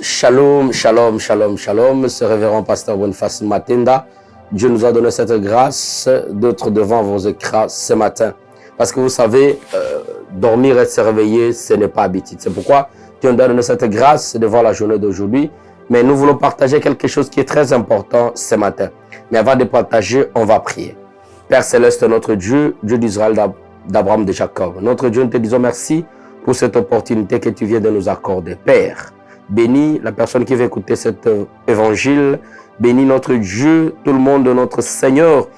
Shalom, shalom, shalom, shalom. Ce révérend pasteur Boniface Matenda, Dieu nous a donné cette grâce d'être devant vos écrans ce matin. Parce que vous savez, dormir et se réveiller, ce n'est pas habitude. C'est pourquoi Dieu nous a donné cette grâce de voir la journée d'aujourd'hui. Mais nous voulons partager quelque chose qui est très important ce matin. Mais avant de partager, on va prier. Père Céleste, notre Dieu, Dieu d'Israël, d'Abraham, de Jacob. Notre Dieu, nous te disons merci pour cette opportunité que tu viens de nous accorder. Père, bénis la personne qui va écouter cet évangile. Bénis notre Dieu, tout le monde, notre Seigneur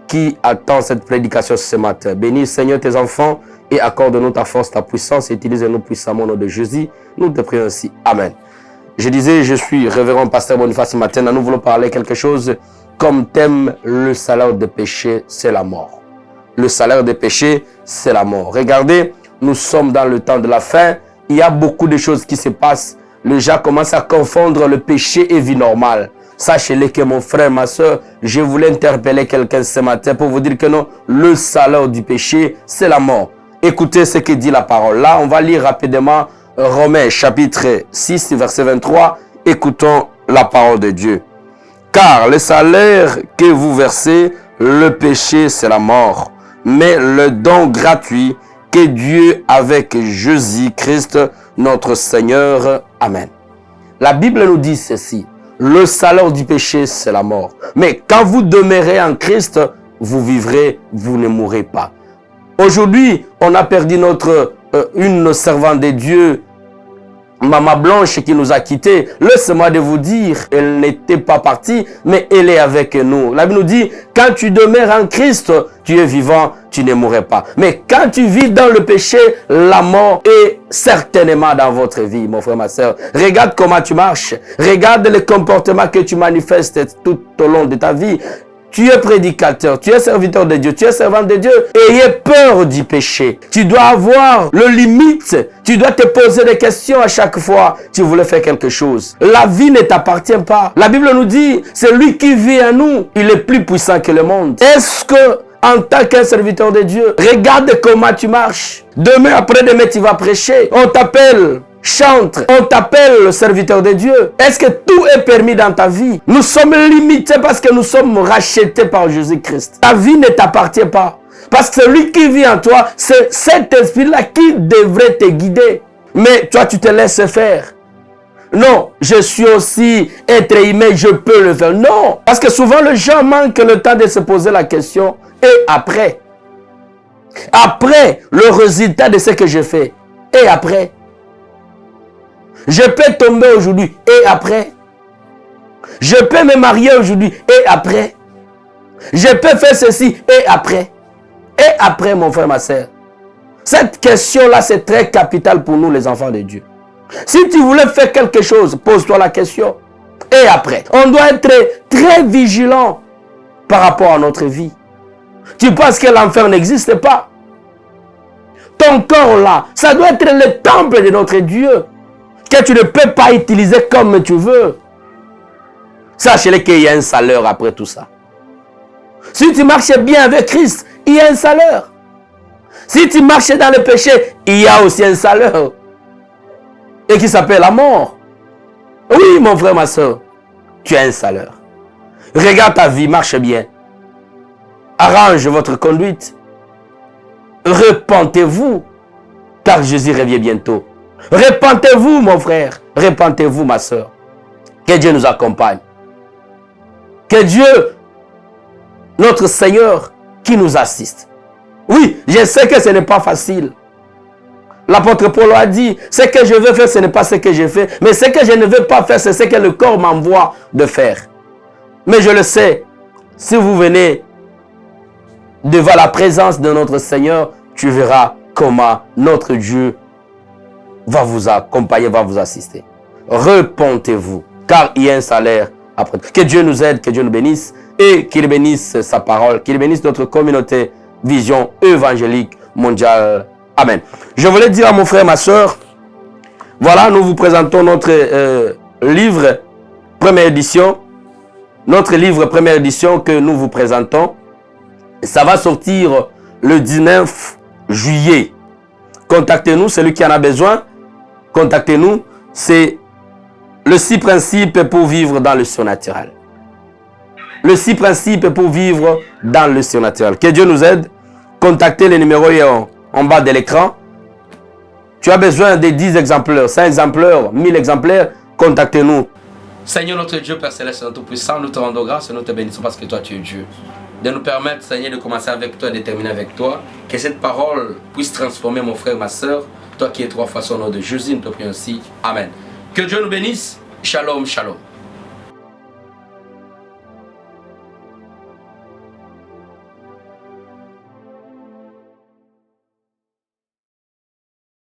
qui attend cette prédication ce matin. Bénis, Seigneur, tes enfants et accorde-nous ta force, ta puissance. Utilise-nous puissamment au nom de Jésus. Nous te prions ainsi. Amen. Je disais, je suis révérend pasteur Boniface matin. Nous voulons parler quelque chose comme thème, le salaire des péchés, c'est la mort. Le salaire des péchés, c'est la mort. Regardez, nous sommes dans le temps de la fin. Il y a beaucoup de choses qui se passent. Les gens commencent à confondre le péché et vie normale. Sachez-le que mon frère, ma soeur, je voulais interpeller quelqu'un ce matin pour vous dire que non, le salaire du péché, c'est la mort. Écoutez ce que dit la parole. Là, on va lire rapidement Romains chapitre 6, verset 23. Écoutons la parole de Dieu. Car le salaire que vous versez, le péché, c'est la mort. Mais le don gratuit que Dieu avec Jésus-Christ, notre Seigneur. Amen. La Bible nous dit ceci. Le salaire du péché, c'est la mort. Mais quand vous demeurez en Christ, vous vivrez, vous ne mourrez pas. Aujourd'hui, on a perdu une servante de Dieu, Maman Blanche, qui nous a quittés. Laissez-moi de vous dire, elle n'était pas partie, mais elle est avec nous. La Bible nous dit, quand tu demeures en Christ, tu es vivant, tu ne mourrais pas. Mais quand tu vis dans le péché, la mort est certainement dans votre vie, mon frère, ma soeur. Regarde comment tu marches. Regarde le comportement que tu manifestes tout au long de ta vie. Tu es prédicateur, tu es serviteur de Dieu, tu es servant de Dieu. Ayez peur du péché. Tu dois avoir le limite. Tu dois te poser des questions à chaque fois que tu voulais faire quelque chose. La vie ne t'appartient pas. La Bible nous dit, c'est lui qui vit en nous. Il est plus puissant que le monde. Est-ce que, en tant qu'un serviteur de Dieu, regarde comment tu marches. Demain, après-demain, tu vas prêcher. On t'appelle. Chante, on t'appelle le serviteur de Dieu. Est-ce que tout est permis dans ta vie? Nous sommes limités parce que nous sommes rachetés par Jésus-Christ. Ta vie ne t'appartient pas. Parce que celui qui vit en toi, c'est cet esprit-là qui devrait te guider. Mais toi, tu te laisses faire. Non, je suis aussi être humain, je peux le faire. Non, parce que souvent les gens manquent le temps de se poser la question. Et après? Après le résultat de ce que je fais. Et après? Je peux tomber aujourd'hui et après. Je peux me marier aujourd'hui et après. Je peux faire ceci et après. Et après, mon frère, ma soeur. Cette question-là, c'est très capital pour nous, les enfants de Dieu. Si tu voulais faire quelque chose, pose-toi la question. Et après. On doit être très vigilant par rapport à notre vie. Tu penses que l'enfer n'existe pas? Ton corps là, ça doit être le temple de notre Dieu. Que tu ne peux pas utiliser comme tu veux. Sachez qu'il y a un salaire après tout ça. Si tu marches bien avec Christ, il y a un salaire. Si tu marches dans le péché, il y a aussi un salaire. Et qui s'appelle la mort. Oui, mon frère, ma soeur, tu as un salaire. Regarde ta vie, marche bien. Arrange votre conduite. Repentez-vous, car Jésus revient bientôt. Repentez-vous, mon frère. Repentez-vous, ma soeur. Que Dieu nous accompagne. Que Dieu, notre Seigneur, qui nous assiste. Oui, je sais que ce n'est pas facile. L'apôtre Paul a dit, ce que je veux faire, ce n'est pas ce que je fais. Mais ce que je ne veux pas faire, c'est ce que le corps m'envoie de faire. Mais je le sais, si vous venez devant la présence de notre Seigneur, tu verras comment notre Dieu va vous accompagner, va vous assister. Repentez-vous, car il y a un salaire après. Que Dieu nous aide, que Dieu nous bénisse et qu'il bénisse sa parole, qu'il bénisse notre communauté Vision Évangélique Mondiale. Amen. Je voulais dire à mon frère, ma soeur, voilà, nous vous présentons notre livre, première édition. Notre livre, première édition que nous vous présentons. Ça va sortir le 19 juillet. Contactez-nous, celui qui en a besoin. Contactez-nous. C'est Le 6 principes pour vivre dans le surnaturel. Le 6 principes pour vivre dans le surnaturel. Que Dieu nous aide. Contactez les numéros en bas de l'écran. Tu as besoin de 10 exemplaires, 5 exemplaires, 1000 exemplaires. Contactez-nous. Seigneur notre Dieu, Père Céleste, notre puissant, nous te rendons grâce et nous te bénissons parce que toi tu es Dieu. De nous permettre, Seigneur, de commencer avec toi et de terminer avec toi. Que cette parole puisse transformer mon frère, ma soeur. Toi qui es 3 fois son nom de Jésus, nous te prions ainsi. Amen. Que Dieu nous bénisse. Shalom, shalom.